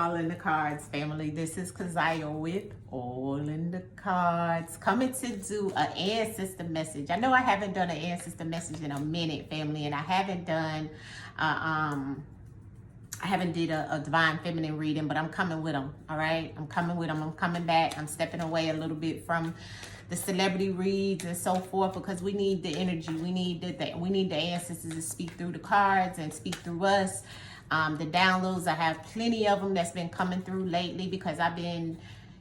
All in the Cards family. This is Cashapp with All in the Cards, coming to do an ancestor message. I know I haven't done an ancestor message in a minute, family, and I haven't done did a divine feminine reading, but I'm coming with them. All right, I'm coming with them. I'm coming back. I'm stepping away a little bit from the celebrity reads and so forth, because we need the energy. We need the ancestors to speak through the cards and speak through us. The downloads, I have plenty of them that's been coming through lately, because I've been,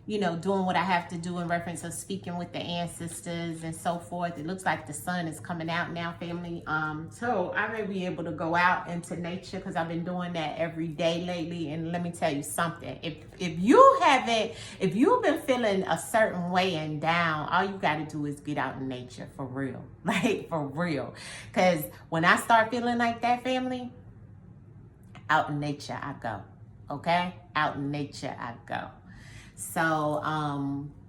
doing what I have to do in reference of speaking with the ancestors and so forth. It looks like the sun is coming out now, family. So I may be able to go out into nature, because I've been doing that every day lately. And let me tell you something. If you've been feeling a certain way and down, all you got to do is get out in nature, for real. Like, for real. Because when I start feeling like that, family, out in nature I go. Okay? Out in nature I go. So,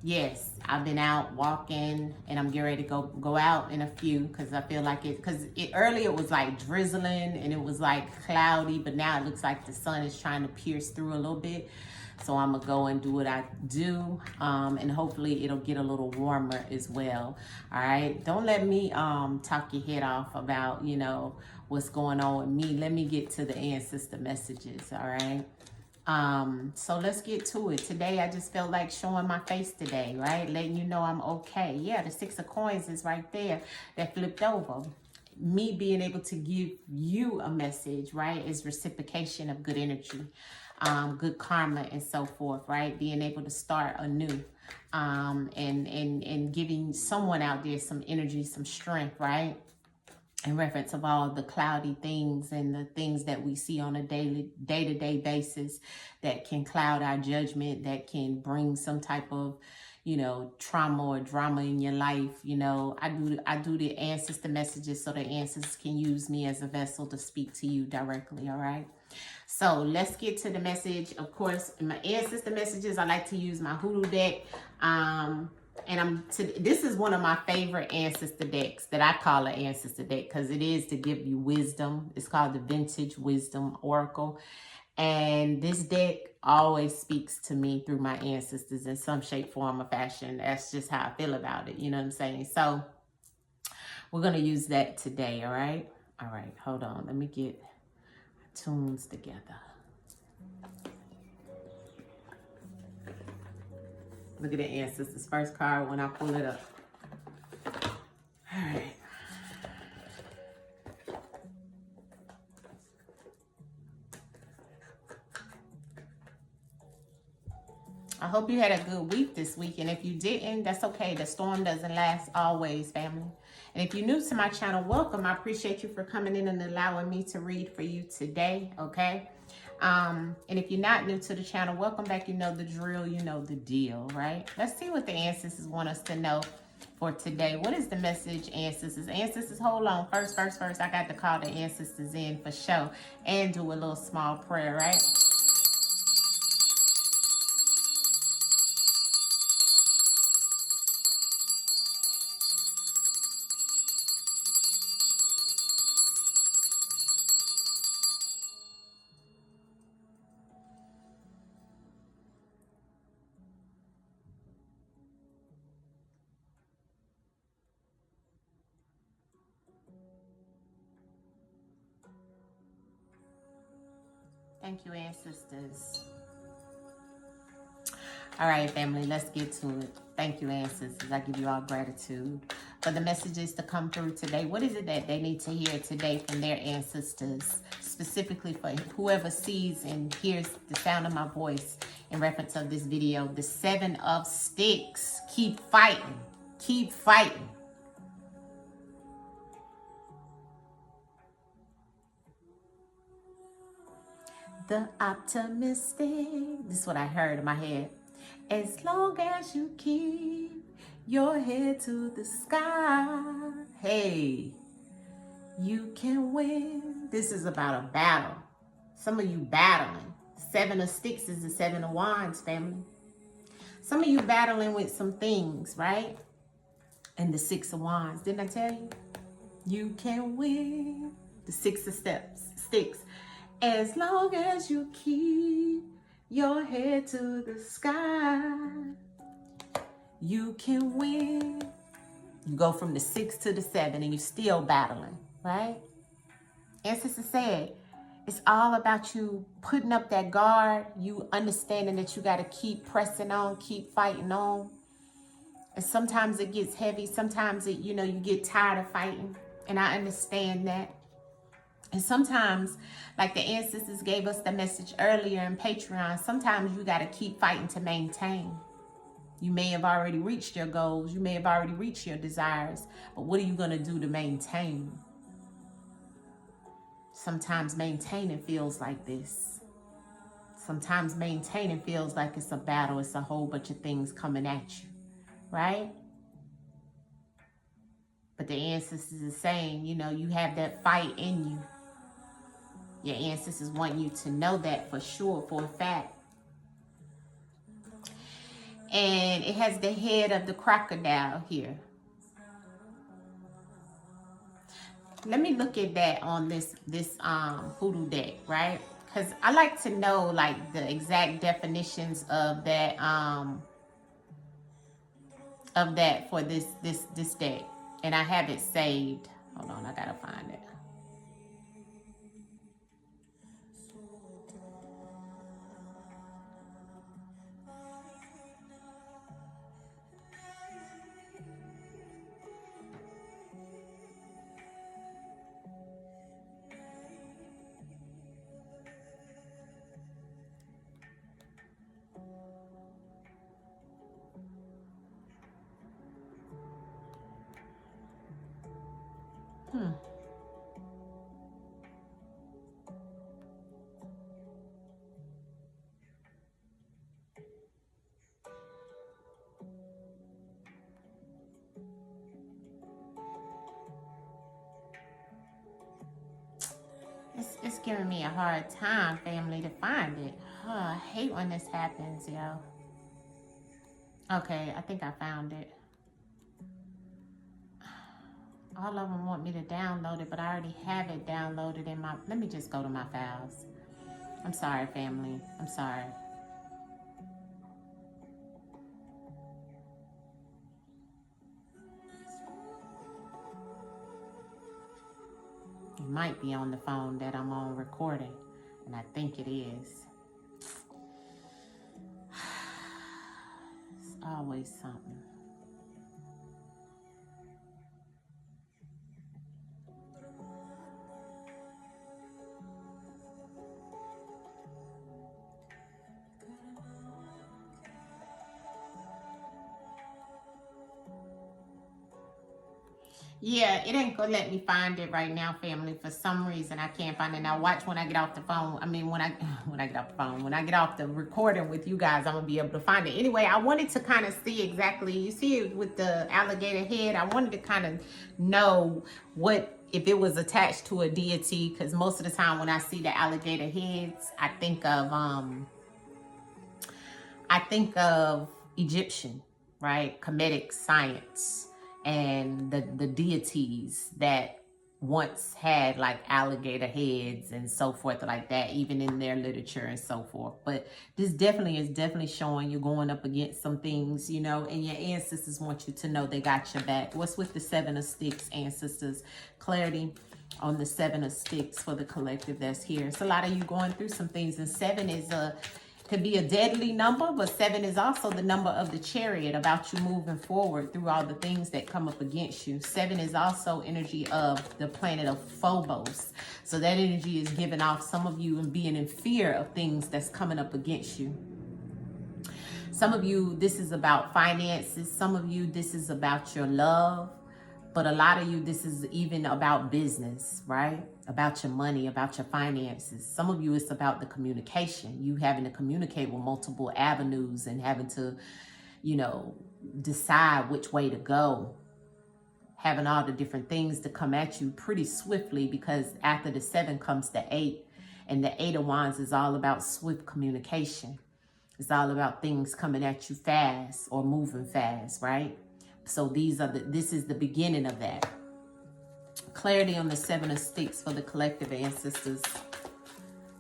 yes, I've been out walking, and I'm getting ready to go out in a few, because I feel like earlier it was like drizzling and it was like cloudy, but now it looks like the sun is trying to pierce through a little bit. So I'm gonna go and do what I do, and hopefully it'll get a little warmer as well. All right, don't let me talk your head off about what's going on with me. Let me get to the ancestor messages. All right. So let's get to it. Today, I just felt like showing my face today, right? Letting you know I'm okay. Yeah, the 6 of coins is right there that flipped over. Me being able to give you a message, right, is reciprocation of good energy, good karma, and so forth, right? Being able to start anew, and giving someone out there some energy, some strength, right? In reference of all the cloudy things and the things that we see on a day-to-day basis that can cloud our judgment, that can bring some type of, trauma or drama in your life. I do the ancestor messages so the ancestors can use me as a vessel to speak to you directly. All right. So let's get to the message. Of course, in my ancestor messages, I like to use my hoodoo deck. And this is one of my favorite ancestor decks that I call an ancestor deck, because it is to give you wisdom. It's called the Vintage Wisdom Oracle. And this deck always speaks to me through my ancestors in some shape, form, or fashion. That's just how I feel about it. You know what I'm saying? So we're going to use that today. All right. All right. Hold on. Let me get my tunes together. Look at the ancestors' first card when I pull it up. All right. I hope you had a good week this week. And if you didn't, that's okay. The storm doesn't last always, family. And if you're new to my channel, welcome. I appreciate you for coming in and allowing me to read for you today, okay? And if you're not new to the channel, welcome back. You know the drill, you know the deal, right? Let's see what the ancestors want us to know for today. What is the message, ancestors? Ancestors, hold on. First, I got to call the ancestors in for show and do a little small prayer, right? Thank you, ancestors. All right, family, let's get to it. Thank you, ancestors. I give you all gratitude for the messages to come through today. What is it that they need to hear today from their ancestors, specifically for whoever sees and hears the sound of my voice in reference of this video? The 7 of Sticks. Keep fighting. Keep fighting. The optimistic. This is what I heard in my head. As long as you keep your head to the sky, hey, you can win. This is about a battle. Some of you battling. 7 of Sticks is the 7 of Wands, family. Some of you battling with some things, right? And the 6 of Wands. Didn't I tell you? You can win. The 6 of Sticks. As long as you keep your head to the sky. You can win. You go from the 6 to the 7 and you're still battling, right? Ancestors said, it's all about you putting up that guard, you understanding that you got to keep pressing on, keep fighting on. And sometimes it gets heavy. Sometimes it, you get tired of fighting. And I understand that. And sometimes, like the ancestors gave us the message earlier in Patreon, sometimes you got to keep fighting to maintain. You may have already reached your goals. You may have already reached your desires. But what are you going to do to maintain? Sometimes maintaining feels like this. Sometimes maintaining feels like it's a battle. It's a whole bunch of things coming at you, right? But the ancestors are saying, you have that fight in you. Your ancestors want you to know that for sure, for a fact. And it has the head of the crocodile here. Let me look at that on this hoodoo deck, right? Because I like to know like the exact definitions of that for this deck. And I have it saved. Hold on, I gotta find it. It's giving me a hard time, family, to find it. Oh, I hate when this happens, yo. Okay, I think I found it. All of them want me to download it, but I already have it downloaded in my... Let me just go to my files. I'm sorry, family. I'm sorry. It might be on the phone that I'm on recording, and I think it is. It's always something. Yeah, it ain't gonna let me find it right now, family. For some reason, I can't find it. Now, watch when I get off the phone. I mean, when I get off the recording with you guys, I'm gonna be able to find it. Anyway, I wanted to kind of see exactly. You see it with the alligator head. I wanted to kind of know if it was attached to a deity, because most of the time when I see the alligator heads, I think of Egyptian, right? Kemetic science. And the deities that once had like alligator heads and so forth like that, even in their literature and so forth. But this definitely showing you're going up against some things, and your ancestors want you to know they got your back. What's with the 7 of Sticks, ancestors? Clarity on the 7 of Sticks for the collective that's here. It's a lot of you going through some things, and 7 could be a deadly number, but 7 is also the number of the Chariot, about you moving forward through all the things that come up against you. 7 is also energy of the planet of Phobos. So that energy is giving off some of you and being in fear of things that's coming up against you. Some of you, this is about finances. Some of you, this is about your love. But a lot of you, this is even about business, right? About your money, about your finances. Some of you, it's about the communication. You having to communicate with multiple avenues and having to, decide which way to go. Having all the different things to come at you pretty swiftly, because after the 7 comes the 8. And the 8 of Wands is all about swift communication. It's all about things coming at you fast or moving fast, right? So this is the beginning of that. Clarity on the 7 of Sticks for the collective ancestors.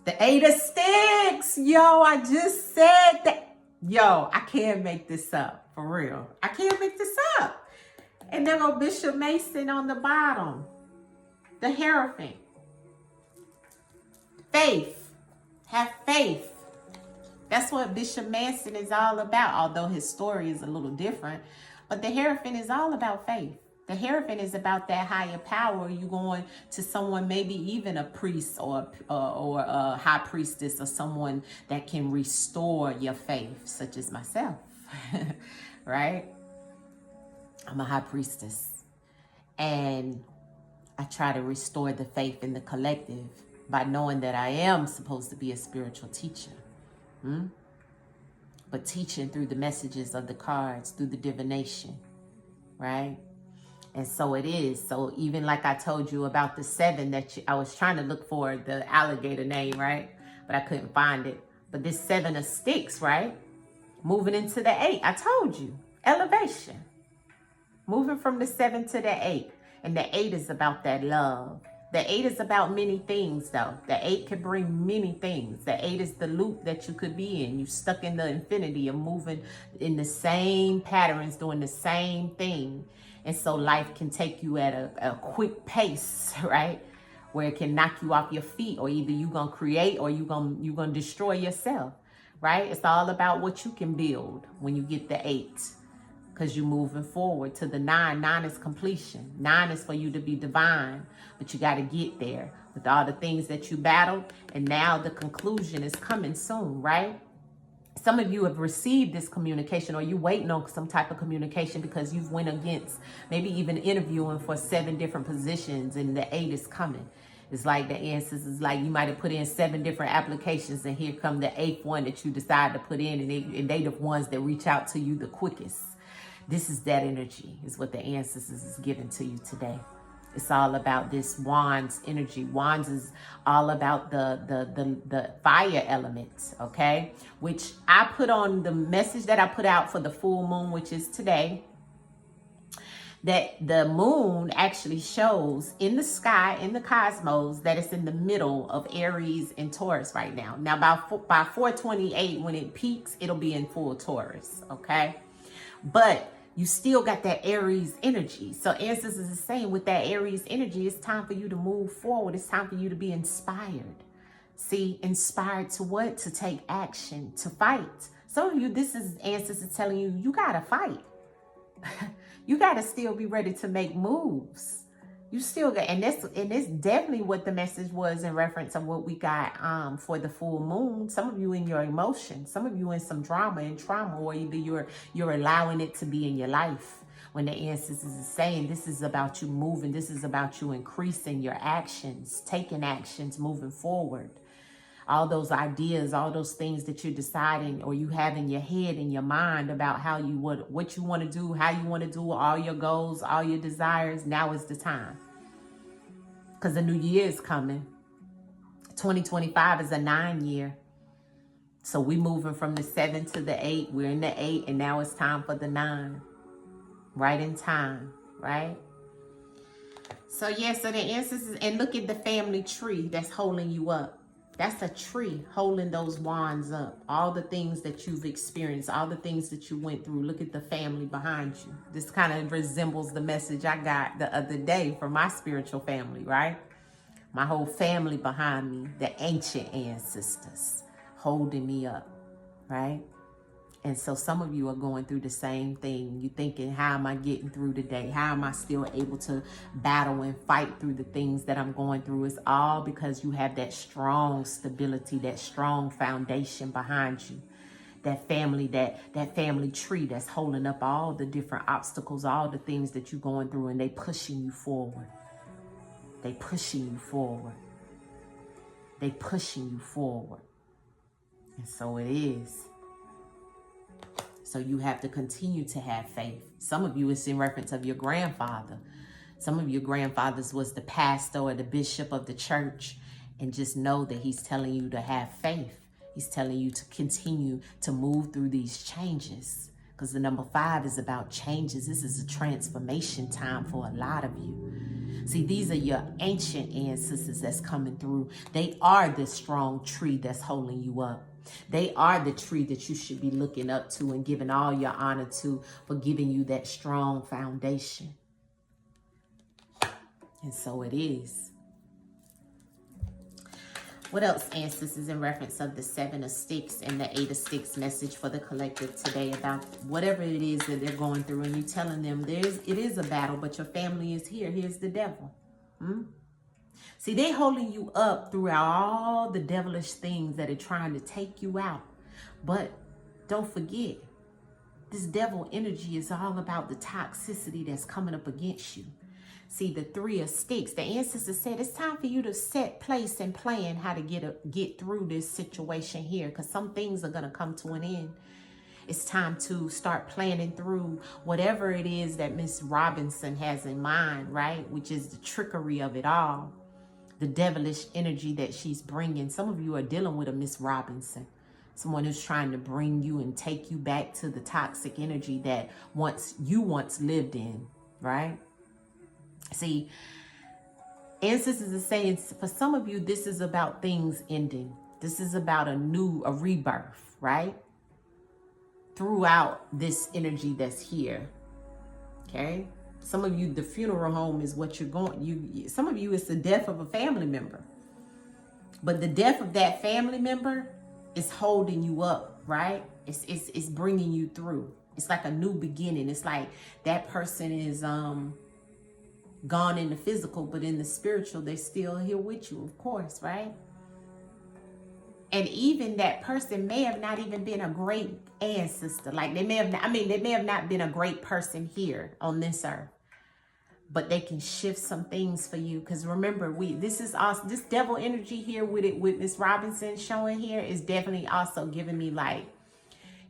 The 8 of Sticks. Yo, I just said that. Yo, I can't make this up. For real. I can't make this up. And then go Bishop Mason on the bottom. The Hierophant. Faith. Have faith. That's what Bishop Mason is all about, although his story is a little different. But the Hierophant is all about faith. The Hierophant is about that higher power. You going to someone, maybe even a priest or a high priestess, or someone that can restore your faith, such as myself, right? I'm a high priestess, and I try to restore the faith in the collective by knowing that I am supposed to be a spiritual teacher. But teaching through the messages of the cards, through the divination, right? And so it is. So even like I told you about the 7 that I was trying to look for the alligator name, right? But I couldn't find it. But this 7 of Sticks, right? Moving into the 8. I told you. Elevation. Moving from the 7 to the 8. And the 8 is about that love. The 8 is about many things, though. The 8 can bring many things. The 8 is the loop that you could be in. You stuck in the infinity of moving in the same patterns, doing the same thing. And so life can take you at a quick pace, right? Where it can knock you off your feet, or either you're going to create or you're gonna destroy yourself, right? It's all about what you can build when you get the 8. Because you're moving forward to the 9. 9 is completion. 9 is for you to be divine. But you got to get there with all the things that you battled. And now the conclusion is coming soon, right? Some of you have received this communication, or you waiting on some type of communication because you've went against, maybe even interviewing for 7 different positions, and the 8 is coming. It's like the answers is like you might have put in 7 different applications, and here come the 8th one that you decide to put in, and they the ones that reach out to you the quickest. This is that energy, is what the ancestors is giving to you today. It's all about this Wands energy. Wands is all about the fire elements, okay? Which I put on the message that I put out for the full moon, which is today, that the moon actually shows in the sky, in the cosmos, that it's in the middle of Aries and Taurus right now. Now, by 428, when it peaks, it'll be in full Taurus, okay? But you still got that Aries energy. So ancestors is saying with that Aries energy, it's time for you to move forward. It's time for you to be inspired. See, inspired to what? To take action, to fight. Some of you, this is ancestors telling you, you got to fight. You got to still be ready to make moves. You still got, and it's definitely what the message was in reference of what we got for the full moon. Some of you in your emotions, some of you in some drama and trauma, or either you're allowing it to be in your life. When the ancestors is saying this is about you moving, this is about you increasing your actions, taking actions, moving forward. All those ideas, all those things that you're deciding or you have in your head, in your mind about how you what you want to do, how you want to do, all your goals, all your desires. Now is the time. Because the new year is coming. 2025 is a 9 year. So we moving from the 7 to the 8. We're in the 8, and now it's time for the 9. Right in time, right? So yeah, so the ancestors, and look at the family tree that's holding you up. That's a tree holding those wands up. All the things that you've experienced, all the things that you went through. Look at the family behind you. This kind of resembles the message I got the other day from my spiritual family, right? My whole family behind me, the ancient ancestors holding me up, right? And so some of you are going through the same thing. You're thinking, how am I getting through today? How am I still able to battle and fight through the things that I'm going through? It's all because you have that strong stability, that strong foundation behind you. That family, that family tree that's holding up all the different obstacles, all the things that you're going through, and they pushing you forward. They pushing you forward. They pushing you forward. And so it is. So you have to continue to have faith. Some of you, it's in reference of your grandfather. Some of your grandfathers was the pastor or the bishop of the church. And just know that he's telling you to have faith. He's telling you to continue to move through these changes. Because the number 5 is about changes. This is a transformation time for a lot of you. See, these are your ancient ancestors that's coming through. They are the strong tree that's holding you up. They are the tree that you should be looking up to and giving all your honor to, for giving you that strong foundation. And so it is. What else, ancestors, in reference of the 7 of Sticks and the 8 of Sticks message for the collective today about whatever it is that they're going through, and you telling them it is a battle, but your family is here. Here's the devil. See, they holding you up throughout all the devilish things that are trying to take you out. But don't forget, this devil energy is all about the toxicity that's coming up against you. See, the 3 of Sticks, the ancestors said it's time for you to set, place, and plan how to get through this situation here, because some things are going to come to an end. It's time to start planning through whatever it is that Miss Robinson has in mind, right? Which is the trickery of it all, the devilish energy that she's bringing. Some of you are dealing with a Miss Robinson, someone who's trying to bring you and take you back to the toxic energy that you once lived in, right? See, ancestors are saying for some of you, this is about things ending. This is about a rebirth, right? Throughout this energy that's here. Okay? Some of you, the funeral home is what you're going. Some of you, it's the death of a family member. But the death of that family member is holding you up, right? It's bringing you through. It's like a new beginning. It's like that person is gone in the physical, but in the spiritual, they're still here with you, of course, right? And even that person may have not even been a great ancestor. Like they may have not been a great person here on this earth, but they can shift some things for you. Because remember, this devil energy here with Miss Robinson showing here is definitely also giving me like,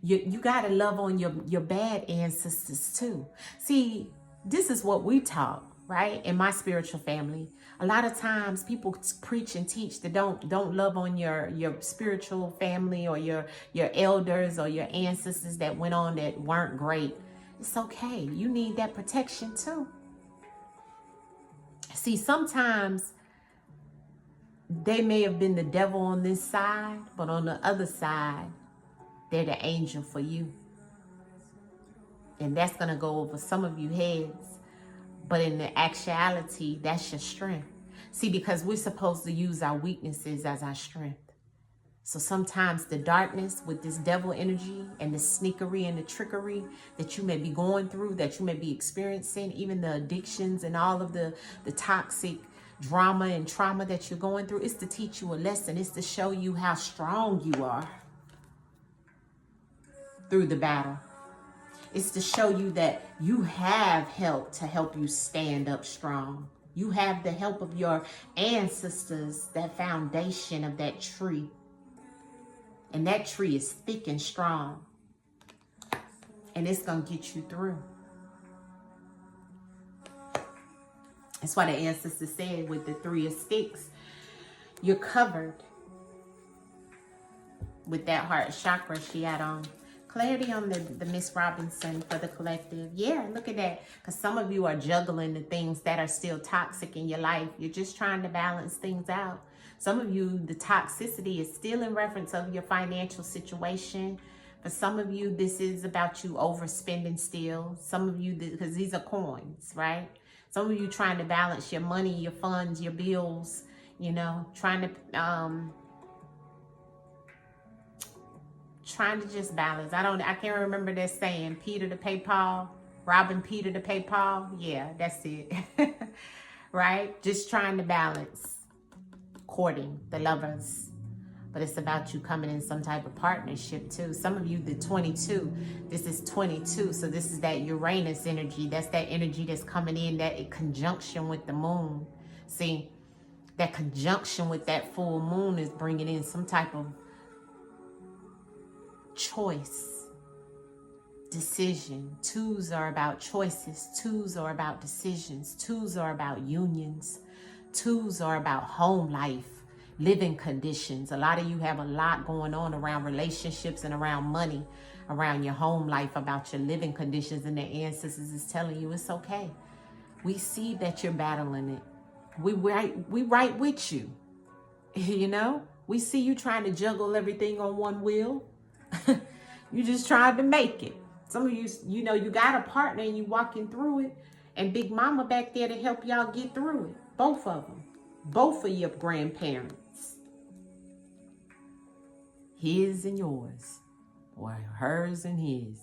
you got to love on your bad ancestors too. See, this is what we taught, right? In my spiritual family, a lot of times people preach and teach that don't love on your spiritual family or your elders or your ancestors that went on that weren't great. It's okay. You need that protection too. See, sometimes they may have been the devil on this side, but on the other side, they're the angel for you. And that's going to go over some of you heads. But in the actuality, that's your strength. See, because we're supposed to use our weaknesses as our strength. So sometimes the darkness with this devil energy and the sneakery and the trickery that you may be going through, that you may be experiencing, even the addictions and all of the toxic drama and trauma that you're going through, is to teach you a lesson. It's to show you how strong you are through the battle. It's to show you that you have help to help you stand up strong. You have the help of your ancestors, that foundation of that tree. And that tree is thick and strong. And it's going to get you through. That's why the ancestors said with the 3 of Sticks, you're covered with that heart chakra she had on. Clarity on the Miss Robinson for the collective. Yeah, look at that. Because some of you are juggling the things that are still toxic in your life. You're just trying to balance things out. Some of you, the toxicity is still in reference of your financial situation. For some of you, this is about you overspending still. Some of you, because these are coins, right? Some of you trying to balance your money, your funds, your bills, you know, trying to just balance. I can't remember that saying, Peter to pay Paul, robbing Peter to pay Paul. Yeah, that's it. Right? Just trying to balance. Courting, the lovers. But it's about you coming in some type of partnership too. Some of you, the 22, this is 22. So this is that Uranus energy. That's that energy that's coming in, that conjunction with the moon. See, that conjunction with that full moon is bringing in some type of choice, decision. 2s are about choices. 2s are about decisions. 2s are about unions. 2s are about home life, living conditions. A lot of you have a lot going on around relationships and around money, around your home life, about your living conditions, and the ancestors is telling you it's okay. We see that you're battling it. We right with you. You know, we see you trying to juggle everything on one wheel. You just tried to make it. Some of you, you know, you got a partner and you walking through it, and Big Mama back there to help y'all get through it. Both of them. Both of your grandparents. His and yours, or hers and his.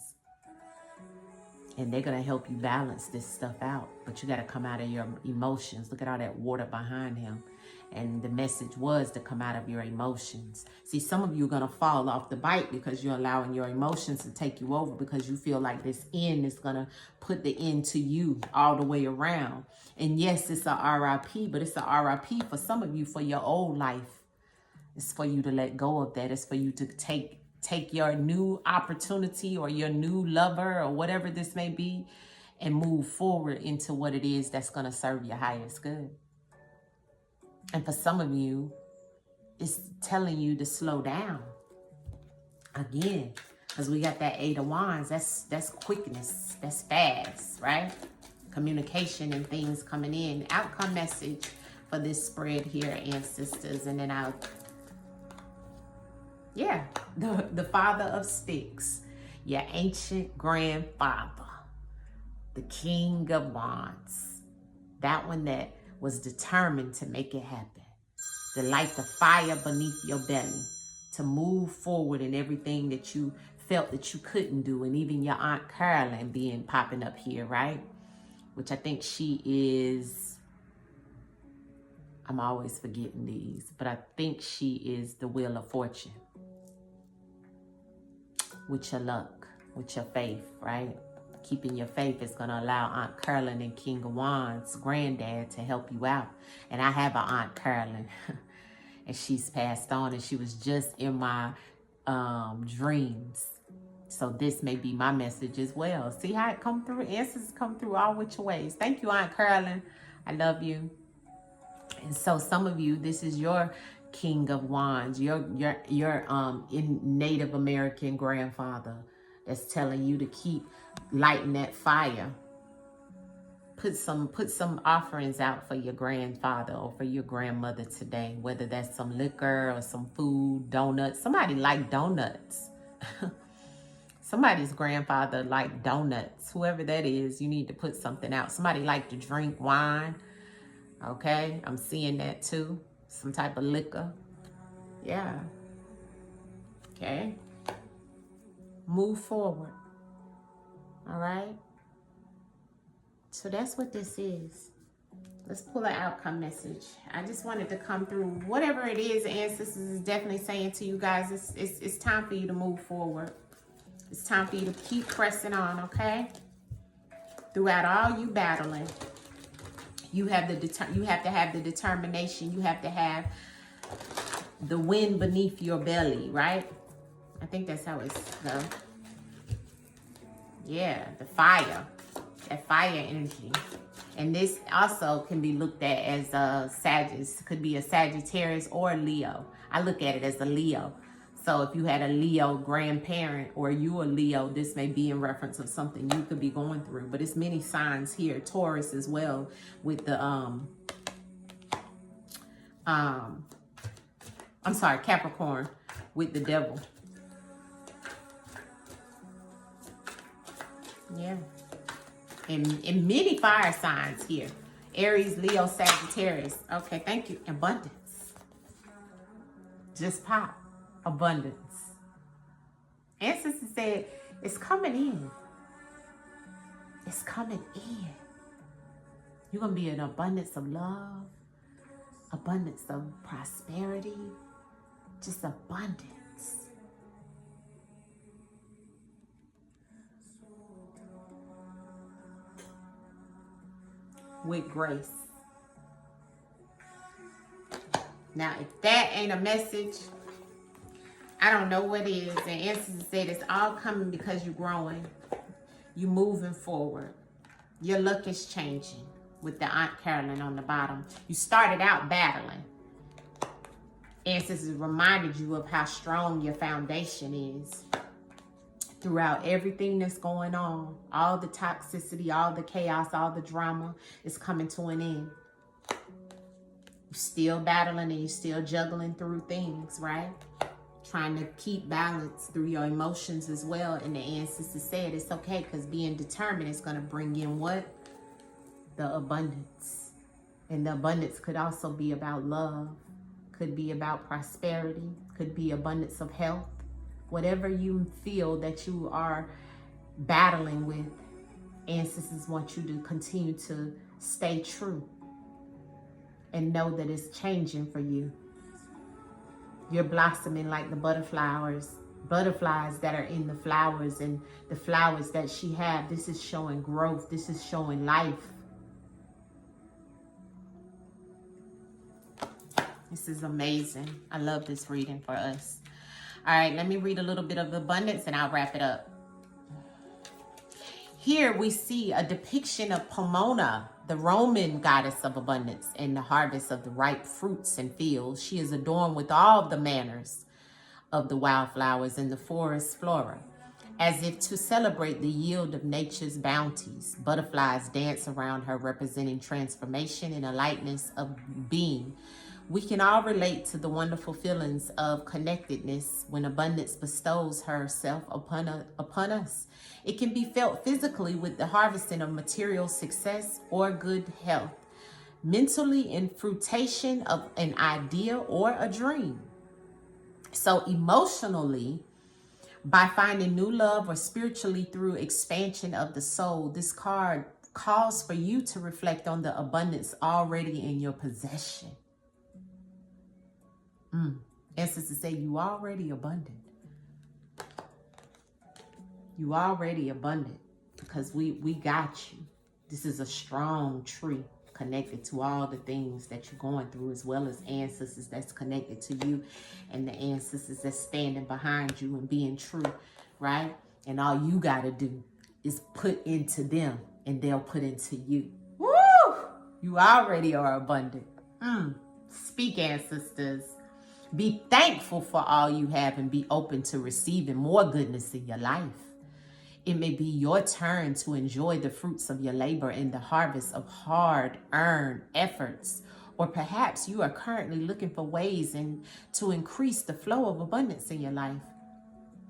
And they're going to help you balance this stuff out. But you got to come out of your emotions. Look at all that water behind him. And the message was to come out of your emotions. See, some of you are going to fall off the bike because you're allowing your emotions to take you over, because you feel like this end is going to put the end to you all the way around. And yes, it's a RIP, but it's a RIP for some of you for your old life. It's for you to let go of that. It's for you to take your new opportunity or your new lover or whatever this may be and move forward into what it is that's going to serve your highest good. And for some of you, it's telling you to slow down. Again, because we got that 8 of Wands. That's quickness. That's fast, right? Communication and things coming in. Outcome message for this spread here, ancestors. And then the Father of Sticks. Your ancient grandfather. The King of Wands. That one that was determined to make it happen, to light the fire beneath your belly, to move forward in everything that you felt that you couldn't do. And even your Aunt Carolyn popping up here, right? Which I think she is, I'm always forgetting these, but I think she is the Wheel of Fortune. With your luck, with your faith, right? Keeping your faith is going to allow Aunt Carolyn and King of Wands, granddad, to help you out. And I have an Aunt Carolyn, and she's passed on, and she was just in my dreams. So this may be my message as well. See how it come through? Answers come through all which ways. Thank you, Aunt Carolyn. I love you. And so some of you, this is your King of Wands, your Native American grandfather that's telling you to keep lighting that fire. Put some offerings out for your grandfather or for your grandmother today, whether that's some liquor or some food, donuts. Somebody like donuts. Somebody's grandfather like donuts. Whoever that is, you need to put something out. Somebody like to drink wine. Okay, I'm seeing that too. Some type of liquor. Yeah. Okay. Move forward. All right. So that's what this is. Let's pull an outcome message. I just wanted to come through whatever it is the ancestors is definitely saying to you guys. It's time for you to move forward. It's time for you to keep pressing on, okay? Throughout all you battling, you have to have the determination. You have to have the wind beneath your belly, right? I think that's how it's goes. Yeah, the fire. That fire energy. And this also can be looked at as a Sagittarius. Could be a Sagittarius or a Leo. I look at it as a Leo. So if you had a Leo grandparent or you a Leo, this may be in reference of something you could be going through. But it's many signs here. Taurus as well with the Capricorn with the devil. Yeah. And many fire signs here. Aries, Leo, Sagittarius. Okay, thank you. Abundance. Just pop. Abundance. Ancestors said, it's coming in. It's coming in. You're going to be an abundance of love, abundance of prosperity, just abundance. With grace. Now, if that ain't a message, I don't know what is. The ancestors said it's all coming because you're growing. You're moving forward. Your luck is changing with the Aunt Carolyn on the bottom. You started out battling. Ancestors reminded you of how strong your foundation is. throughout everything that's going on. All the toxicity, all the chaos, all the drama is coming to an end. You're still battling and you're still juggling through things, right? Trying to keep balance through your emotions as well. And the ancestors said it's okay, because being determined is going to bring in what? The abundance. And the abundance could also be about love, could be about prosperity, could be abundance of health. Whatever you feel that you are battling with, ancestors want you to continue to stay true and know that it's changing for you. You're blossoming like the butterflies that are in the flowers, and the flowers that she had. This is showing growth. This is showing life. This is amazing. I love this reading for us. All right, let me read a little bit of abundance and I'll wrap it up. Here we see a depiction of Pomona, the Roman goddess of abundance and the harvest of the ripe fruits and fields. She is adorned with all the manners of the wildflowers and the forest flora, as if to celebrate the yield of nature's bounties. Butterflies dance around her, representing transformation and a lightness of being. We can all relate to the wonderful feelings of connectedness when abundance bestows herself upon us. It can be felt physically with the harvesting of material success or good health, mentally in fruition of an idea or a dream. So emotionally, by finding new love, or spiritually through expansion of the soul, this card calls for you to reflect on the abundance already in your possession. Ancestors say you already abundant. You already abundant, because we got you. This is a strong tree connected to all the things that you're going through, as well as ancestors that's connected to you, and the ancestors that's standing behind you and being true, right? And all you got to do is put into them and they'll put into you. Woo! You already are abundant. Speak, ancestors. Be thankful for all you have and be open to receiving more goodness in your life. It may be your turn to enjoy the fruits of your labor and the harvest of hard-earned efforts. Or perhaps you are currently looking for ways to increase the flow of abundance in your life.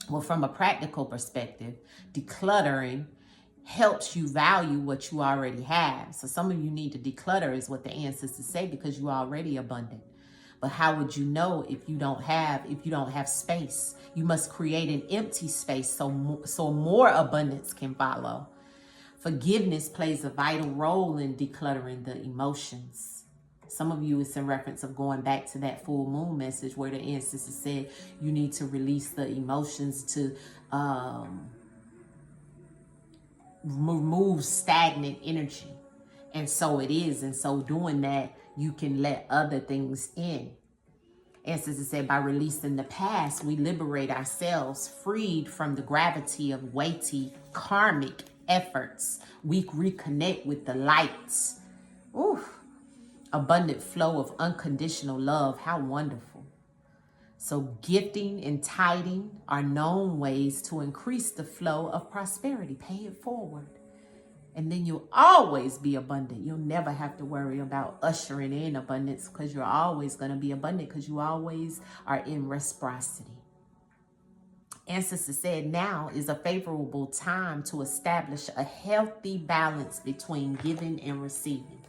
Well, from a practical perspective, decluttering helps you value what you already have. So some of you need to declutter, is what the ancestors say, because you're already abundant. But how would you know if you don't have space? You must create an empty space so more abundance can follow. Forgiveness plays a vital role in decluttering the emotions. Some of you, it's in reference of going back to that full moon message where the ancestors said you need to release the emotions to remove stagnant energy. And so it is. And so doing that, you can let other things in. Ancestors said by releasing the past, we liberate ourselves, freed from the gravity of weighty karmic efforts. We reconnect with the lights. Abundant flow of unconditional love. How wonderful. So gifting and tithing are known ways to increase the flow of prosperity. Pay it forward. And then you'll always be abundant. You'll never have to worry about ushering in abundance, because you're always going to be abundant, because you always are in reciprocity. Ancestors said now is a favorable time to establish a healthy balance between giving and receiving.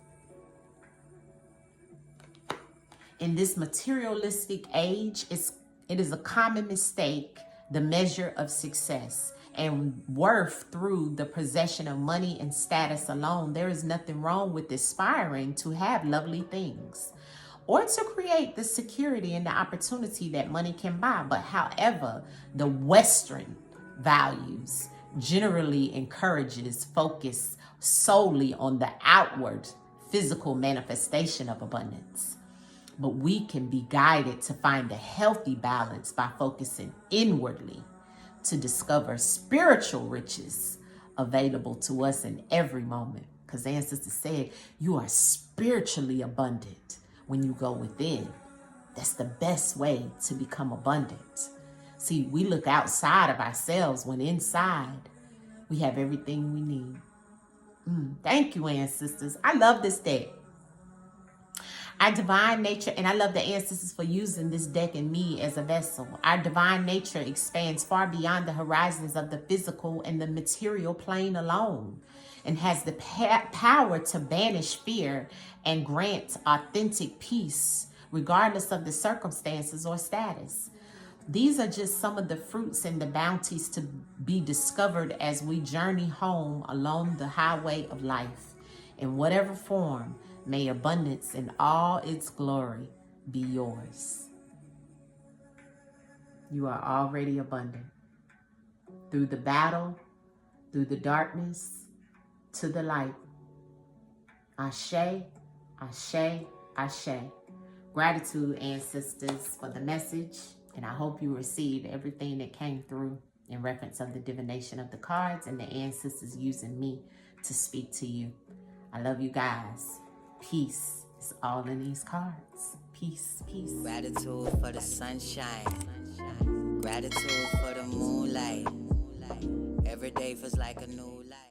In this materialistic age, it is a common mistake, the measure of success and worth through the possession of money and status alone. There is nothing wrong with aspiring to have lovely things or to create the security and the opportunity that money can buy. But however, the Western values generally encourages focus solely on the outward physical manifestation of abundance. But we can be guided to find a healthy balance by focusing inwardly to discover spiritual riches available to us in every moment. Because ancestors said you are spiritually abundant when you go within. That's the best way to become abundant. See, we look outside of ourselves when inside we have everything we need. Thank you, ancestors. I love this deck. Our divine nature, and I love the ancestors for using this deck and me as a vessel. Our divine nature expands far beyond the horizons of the physical and the material plane alone, and has the power to banish fear and grant authentic peace, regardless of the circumstances or status. These are just some of the fruits and the bounties to be discovered as we journey home along the highway of life. In whatever form, may abundance in all its glory be yours. You are already abundant. Through the battle, through the darkness, to the light. Ashe, ashe, ashe. Gratitude, ancestors, for the message. And I hope you received everything that came through in reference of the divination of the cards and the ancestors using me to speak to you. I love you guys. Peace is all in these cards. Peace, peace. Gratitude for the sunshine. Gratitude for the moonlight. Every day feels like a new life.